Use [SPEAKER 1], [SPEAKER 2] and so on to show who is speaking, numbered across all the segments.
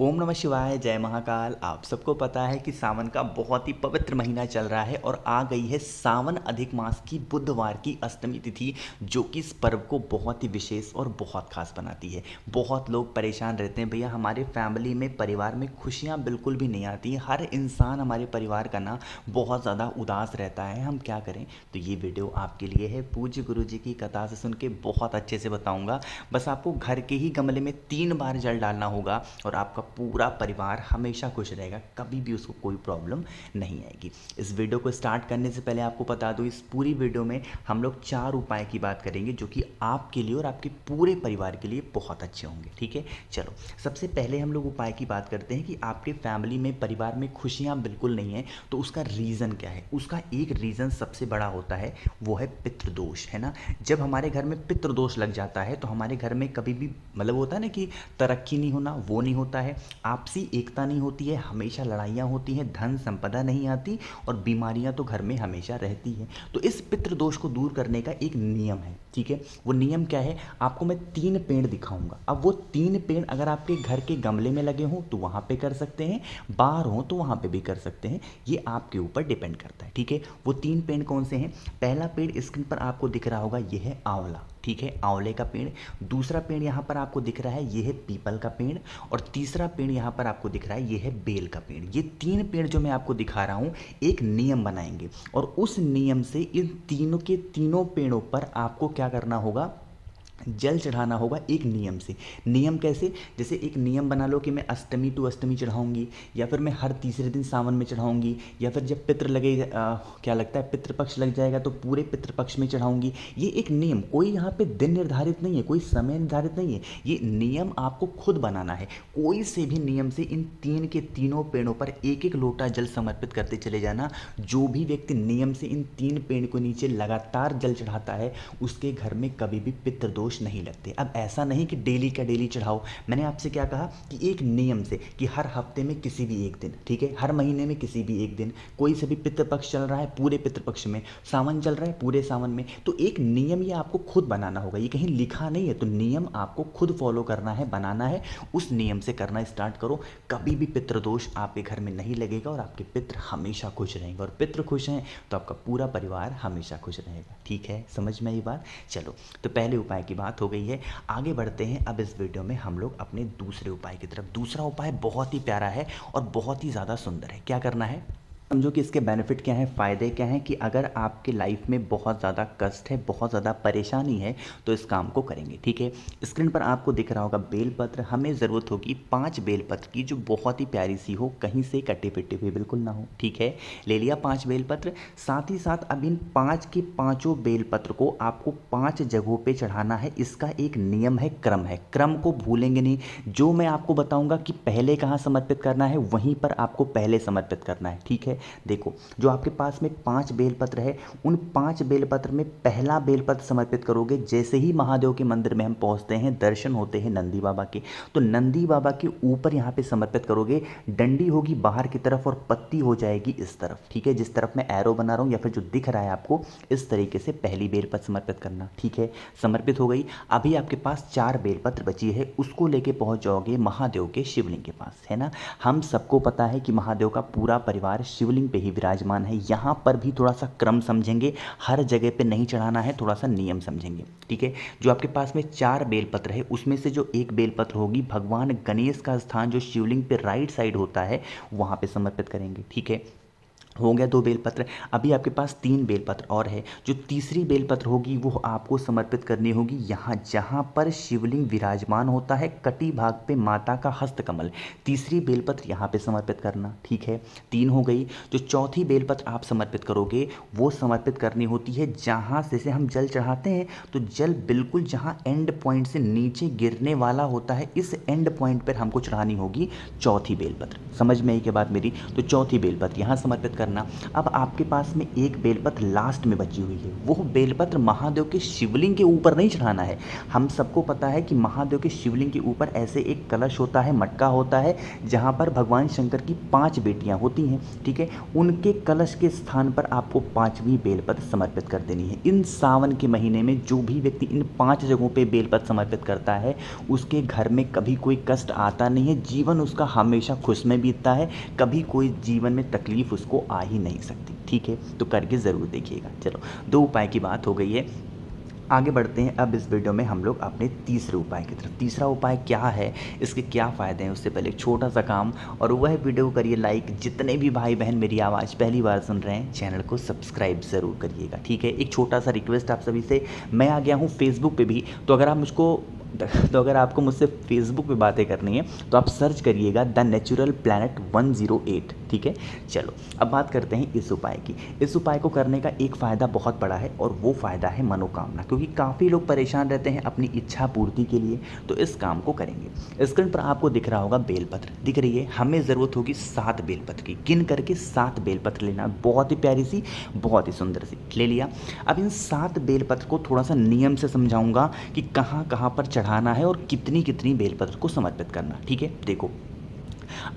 [SPEAKER 1] ओम नमः शिवाय, जय महाकाल। आप सबको पता है कि सावन का बहुत ही पवित्र महीना चल रहा है और आ गई है सावन अधिक मास की बुधवार की अष्टमी तिथि, जो कि इस पर्व को बहुत ही विशेष और बहुत खास बनाती है। बहुत लोग परेशान रहते हैं, भैया हमारे फैमिली में परिवार में खुशियाँ बिल्कुल भी नहीं आती। हर इंसान हमारे परिवार का ना बहुत ज़्यादा उदास रहता है, हम क्या करें। तो ये वीडियो आपके लिए है। पूज्य गुरु जी की कथा से सुन के बहुत अच्छे से बताऊँगा। बस आपको घर के ही गमले में 3 बार जल डालना होगा और आपका पूरा परिवार हमेशा खुश रहेगा, कभी भी उसको कोई प्रॉब्लम नहीं आएगी। इस वीडियो को स्टार्ट करने से पहले आपको बता दूं, इस पूरी वीडियो में हम लोग 4 उपाय की बात करेंगे जो कि आपके लिए और आपके पूरे परिवार के लिए बहुत अच्छे होंगे। ठीक है, चलो सबसे पहले हम लोग उपाय की बात करते हैं कि आपके फैमिली में परिवार में खुशियाँ बिल्कुल नहीं है तो उसका रीज़न क्या है। उसका एक रीज़न सबसे बड़ा होता है, वो है पितृदोष, है ना। जब हमारे घर में पितृदोष लग जाता है तो हमारे घर में कभी भी मतलब होता है ना कि तरक्की नहीं होना, वो नहीं होता है, आपसी एकता नहीं होती है, हमेशा लड़ाइयाँ होती हैं, धन संपदा नहीं आती और बीमारियाँ तो घर में हमेशा रहती हैं। तो इस पितृदोष को दूर करने का एक नियम है। ठीक है, वो नियम क्या है, आपको मैं 3 पेड़ दिखाऊंगा। अब वो 3 पेड़ अगर आपके घर के गमले में लगे हों तो वहाँ पे कर सकते हैं, बाहर हों तो वहाँ पे भी कर सकते हैं, ये आपके ऊपर डिपेंड करता है। ठीक है, वो 3 पेड़ कौन से हैं। पहला पेड़ स्क्रीन पर आपको दिख रहा होगा, ये है आंवला। ठीक है, आंवले का पेड़। दूसरा पेड़ यहाँ पर आपको दिख रहा है, ये है पीपल का पेड़। और तीसरा पेड़ यहाँ पर आपको दिख रहा है, ये है बेल का पेड़। ये 3 पेड़ जो मैं आपको दिखा रहा हूँ, एक नियम बनाएंगे और उस नियम से इन तीनों के तीनों पेड़ों पर आपको क्या करना होगा, जल चढ़ाना होगा एक नियम से। नियम कैसे, जैसे एक नियम बना लो कि मैं अष्टमी टू अष्टमी चढ़ाऊंगी, या फिर मैं हर तीसरे दिन सावन में चढ़ाऊंगी, या फिर जब पितृ लगे क्या लगता है पितृपक्ष लग जाएगा तो पूरे पितृपक्ष में चढ़ाऊंगी। ये एक नियम, कोई यहाँ पे दिन निर्धारित नहीं है, कोई समय निर्धारित नहीं है, ये नियम आपको खुद बनाना है। कोई से भी नियम से इन 3 के तीनों पेड़ों पर एक एक लोटा जल समर्पित करते चले जाना। जो भी व्यक्ति नियम से इन 3 पेड़ को नीचे लगातार जल चढ़ाता है उसके घर में कभी भी पितृदोष नहीं लगते। अब ऐसा नहीं कि डेली का डेली चढ़ाओ, मैंने आपसे क्या कहा कि एक नियम से कि हर हफ्ते में किसी भी एक दिन, ठीक है, हर महीने में किसी भी एक दिन, कोई से भी पितृपक्ष चल रहा है पूरे पितृपक्ष में, सावन चल रहा है पूरे सावन में, तो एक नियम ये आपको खुद बनाना होगा। ये कहीं लिखा नहीं है, तो नियम आपको खुद फॉलो करना है, बनाना है। उस नियम से करना स्टार्ट करो, कभी भी पितृदोष आपके घर में नहीं लगेगा और आपके पितृ हमेशा खुश रहेंगे। और पितृ खुश हैं तो आपका पूरा परिवार हमेशा खुश रहेगा। ठीक है, समझ में आई बात। चलो, तो पहले उपाय की बात हो गई है, आगे बढ़ते हैं। अब इस वीडियो में हम लोग अपने दूसरे उपाय की तरफ। दूसरा उपाय बहुत ही प्यारा है और बहुत ही ज़्यादा सुंदर है। क्या करना है, समझो कि इसके बेनिफिट क्या है, फ़ायदे क्या हैं, कि अगर आपके लाइफ में बहुत ज़्यादा कष्ट है, बहुत ज़्यादा परेशानी है तो इस काम को करेंगे। ठीक है, स्क्रीन पर आपको दिख रहा होगा बेलपत्र। हमें ज़रूरत होगी 5 बेलपत्र की, जो बहुत ही प्यारी सी हो, कहीं से कटी पिटी हुई बिल्कुल ना हो। ठीक है, ले लिया 5 बेलपत्र। साथ ही साथ अब इन 5 के पाँचों बेलपत्र को आपको 5 जगहों पर चढ़ाना है। इसका एक नियम है, क्रम है, क्रम को भूलेंगे नहीं। जो मैं आपको बताऊँगा कि पहले कहाँ समर्पित करना है, वहीं पर आपको पहले समर्पित करना है। ठीक है, देखो, जो आपके पास में 5 बेलपत्र है, उन 5 बेलपत्र में पहला बेलपत्र समर्पित करोगे। जैसे ही महादेव के मंदिर में हम पहुंचते हैं, दर्शन होते हैं नंदी बाबा के, तो नंदी बाबा के ऊपर यहाँ पे समर्पित करोगे। डंडी होगी बाहर की तरफ और पत्ती हो जाएगी इस तरफ। ठीक है, जिस तरफ मैं एरो बना रहा हूँ या फिर जो दिख रहा है आपको, इस तरीके से पहली बेलपत्र समर्पित करना। ठीक है, समर्पित हो गई। अभी आपके पास 4 बेलपत्र बची है, उसको लेके पहुंच जाओगे महादेव के शिवलिंग के पास, है ना। हम सबको पता है कि महादेव का पूरा परिवार शिवलिंग पे ही विराजमान है। यहाँ पर भी थोड़ा सा क्रम समझेंगे, हर जगह पे नहीं चढ़ाना है, थोड़ा सा नियम समझेंगे। ठीक है, जो आपके पास में 4 बेलपत्र है, उसमें से जो एक बेलपत्र होगी, भगवान गणेश का स्थान जो शिवलिंग पे राइट साइड होता है, वहाँ पे समर्पित करेंगे। ठीक है, हो गया 2 बेलपत्र। अभी आपके पास 3 बेलपत्र और है। जो तीसरी बेलपत्र होगी वो आपको समर्पित करनी होगी यहाँ, जहाँ पर शिवलिंग विराजमान होता है, कटी भाग पे माता का हस्तकमल। तीसरी बेलपत्र यहाँ पे समर्पित करना। ठीक है, 3 हो गई। जो चौथी बेलपत्र आप समर्पित करोगे वो समर्पित करनी होती है जहाँ से हम जल चढ़ाते हैं, तो जल बिल्कुल जहाँ एंड पॉइंट से नीचे गिरने वाला होता है, इस एंड पॉइंट पर हमको चढ़ानी होगी चौथी बेलपत्र। समझ में आई क्या बात मेरी। तो चौथी बेलपत्र यहाँ समर्पित करना, अब आपके पास में एक बेलपत्र लास्ट में बची हुई है, वो बेलपत्र महादेव के शिवलिंग के ऊपर नहीं चढ़ाना है। हम सबको पता है कि महादेव के शिवलिंग के ऊपर ऐसे एक कलश होता है, मटका होता है, जहाँ पर भगवान शंकर की 5 बेटियाँ होती हैं, ठीक है। उनके कलश के स्थान पर आपको 5वीं बेलपत्र समर्पित कर देनी है। इन सावन के महीने में जो भी व्यक्ति इन 5 जगहों पे बेलपत्र समर्पित करता है, उसके घर में कभी कोई कष्ट आता नहीं है, जीवन उसका हमेशा खुश में बीतता है, कभी कोई जीवन में तकलीफ उसको आ ही नहीं सकती, ठीक है। तो करके ज़रूर देखिएगा। चलो, 2 उपाय की बात हो गई है, आगे बढ़ते हैं। अब इस वीडियो में हम लोग अपने तीसरे उपाय की तरफ। तीसरा उपाय क्या है, इसके क्या फ़ायदे हैं, उससे पहले एक छोटा सा काम, और वह वीडियो को करिए लाइक। जितने भी भाई बहन मेरी आवाज़ पहली बार सुन रहे हैं, चैनल को सब्सक्राइब ज़रूर करिएगा, ठीक है। एक छोटा सा रिक्वेस्ट आप सभी से, मैं आ गया हूँ फेसबुक पे भी, तो अगर आपको मुझसे फेसबुक पे बातें करनी है तो आप सर्च करिएगा द नेचुरल प्लैनेट 108, ठीक है। चलो, अब बात करते हैं इस उपाय की। इस उपाय को करने का एक फ़ायदा बहुत बड़ा है, और वो फ़ायदा है मनोकामना, क्योंकि काफ़ी लोग परेशान रहते हैं अपनी इच्छा पूर्ति के लिए, तो इस काम को करेंगे। स्क्रीन पर आपको दिख रहा होगा बेलपत्र, दिख रही है। हमें ज़रूरत होगी 7 बेलपत्र की, गिन करके 7 बेलपत्र लेना, बहुत ही प्यारी सी, बहुत ही सुंदर सी ले लिया। अब इन 7 बेलपत्र को थोड़ा सा नियम से समझाऊंगा कि कहाँ कहाँ पर चढ़ाना है और कितनी कितनी बेलपत्र को समर्पित करना, ठीक है। देखो,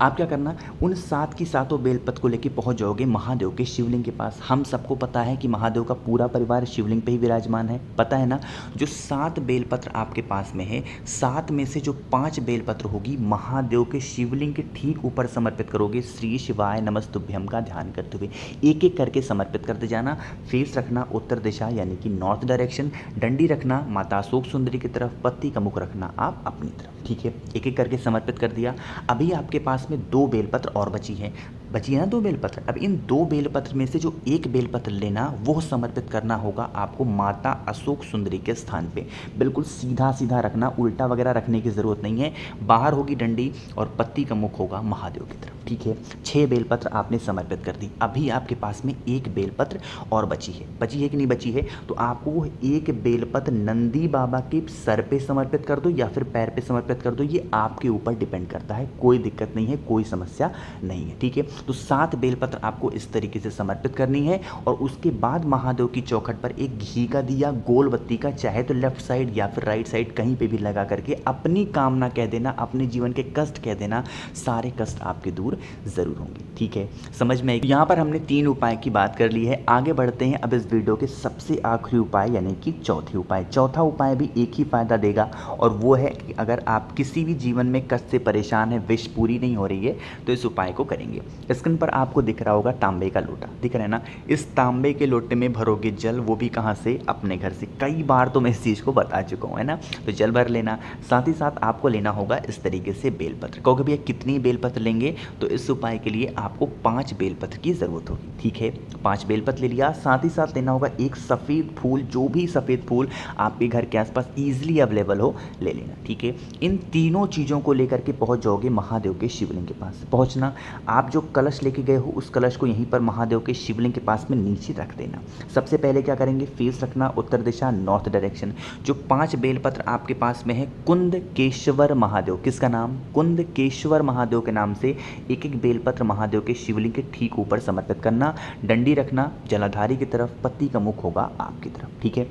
[SPEAKER 1] आप क्या करना, उन 7 की 7 बेलपत्र को लेके पहुंच जाओगे महादेव के शिवलिंग के पास। हम सबको पता है कि महादेव का पूरा परिवार शिवलिंग पे ही विराजमान है, पता है ना। जो 7 बेलपत्र आपके पास में है, 7 में से जो 5 बेलपत्र होगी महादेव के शिवलिंग के ठीक ऊपर समर्पित करोगे, श्री शिवाय नमस्तुभ्यम का ध्यान करते हुए एक एक करके समर्पित करते जाना। फेस रखना उत्तर दिशा यानी कि नॉर्थ डायरेक्शन, डंडी रखना माता अशोक सुंदरी की तरफ, पत्ती का मुख रखना आप अपनी तरफ, ठीक है। एक एक करके समर्पित कर दिया। अभी आपके पास में 2 बेलपत्र और बची है ना, 2 बेलपत्र। अब इन 2 बेलपत्र में से जो एक बेलपत्र लेना, वो समर्पित करना होगा आपको माता अशोक सुंदरी के स्थान पे। बिल्कुल सीधा सीधा रखना, उल्टा वगैरह रखने की ज़रूरत नहीं है। बाहर होगी डंडी और पत्ती का मुख होगा महादेव की तरफ, ठीक है। 6 बेलपत्र आपने समर्पित कर दी। अभी आपके पास में एक बेलपत्र और बची है कि नहीं बची है, तो आपको वो एक बेलपत्र नंदी बाबा के सर पे समर्पित कर दो या फिर पैर पे समर्पित कर दो, ये आपके ऊपर डिपेंड करता है, कोई दिक्कत नहीं है, कोई समस्या नहीं है, ठीक है। तो 7 बेलपत्र आपको इस तरीके से समर्पित करनी है, और उसके बाद महादेव की चौखट पर एक घी का दिया, गोल बत्ती का, चाहे तो लेफ्ट साइड या फिर राइट साइड कहीं पे भी लगा करके अपनी कामना कह देना, अपने जीवन के कष्ट कह देना, सारे कष्ट आपके दूर ज़रूर होंगे, ठीक है। समझ में? यहाँ पर हमने 3 उपाय की बात कर ली है। आगे बढ़ते हैं अब इस वीडियो के सबसे आखिरी उपाय यानी कि चौथे उपाय। चौथा उपाय भी एक ही फायदा देगा, और वो है कि अगर आप किसी भी जीवन में कष्ट से परेशान है, विश पूरी नहीं हो रही है, तो इस उपाय को करेंगे। स्क्रीन पर आपको दिख रहा होगा तांबे का लोटा, दिख रहा है ना। इस तांबे के लोटे में भरोगे जल, वो भी कहाँ से, अपने घर से। कई बार तो मैं इस चीज़ को बता चुका हूँ, है ना। तो जल भर लेना, साथ ही साथ आपको लेना होगा इस तरीके से बेलपत्र। कहोगे भैया कितनी बेलपत्र लेंगे, तो इस उपाय के लिए आपको 5 बेलपत्र की ज़रूरत होगी, ठीक है। 5 बेलपत्र ले लिया, साथ ही साथ लेना होगा एक सफ़ेद फूल, जो भी सफ़ेद फूल आपके घर के आसपास ईजिली अवेलेबल हो ले लेना, ठीक है। इन तीनों चीज़ों को लेकर के पहुंच जाओगे महादेव के शिवलिंग के पास। पहुंचना, आप जो कलश लेके गए हो उस कलश को यहीं पर महादेव के शिवलिंग के पास में नीचे रख देना। सबसे पहले क्या करेंगे, फेस रखना उत्तर दिशा नॉर्थ डायरेक्शन। जो 5 बेलपत्र आपके पास में है, कुंदकेश्वर महादेव, किसका नाम, कुंदकेश्वर महादेव के नाम से एक एक बेलपत्र महादेव के शिवलिंग के ठीक ऊपर समर्पित करना। डंडी रखना जलाधारी की तरफ, पत्ती का मुख होगा आपकी तरफ, ठीक है।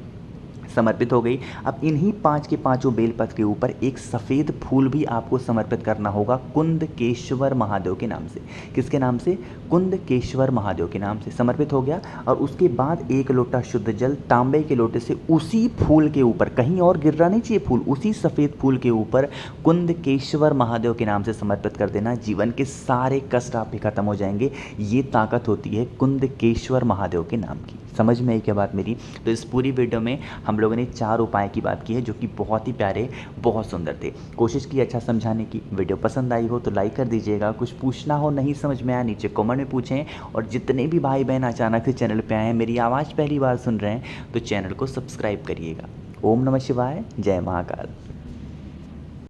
[SPEAKER 1] समर्पित हो गई। अब इन्हीं 5 के 5 बेलपत्र के ऊपर एक सफ़ेद फूल भी आपको समर्पित करना होगा कुंदकेश्वर महादेव के नाम से। किसके नाम से, कुंदकेश्वर महादेव के नाम से समर्पित हो गया। और उसके बाद 1 लोटा शुद्ध जल तांबे के लोटे से उसी फूल के ऊपर, कहीं और गिरना नहीं चाहिए फूल, उसी सफ़ेद फूल के ऊपर कुंदकेश्वर महादेव के नाम से समर्पित कर देना। जीवन के सारे कष्ट आप ही खत्म हो जाएंगे। ये ताकत होती है कुंदकेश्वर महादेव के नाम की। समझ में आई क्या बात मेरी? तो इस पूरी वीडियो में हम लोगों ने 4 उपाय की बात की है, जो कि बहुत ही प्यारे, बहुत सुंदर थे। कोशिश की अच्छा समझाने की। वीडियो पसंद आई हो तो लाइक कर दीजिएगा। कुछ पूछना हो, नहीं समझ में आया, नीचे कमेंट में पूछें। और जितने भी भाई बहन अचानक से चैनल पे आए हैं, मेरी आवाज़ पहली बार सुन रहे हैं, तो चैनल को सब्सक्राइब करिएगा। ओम नमः शिवाय, जय महाकाल।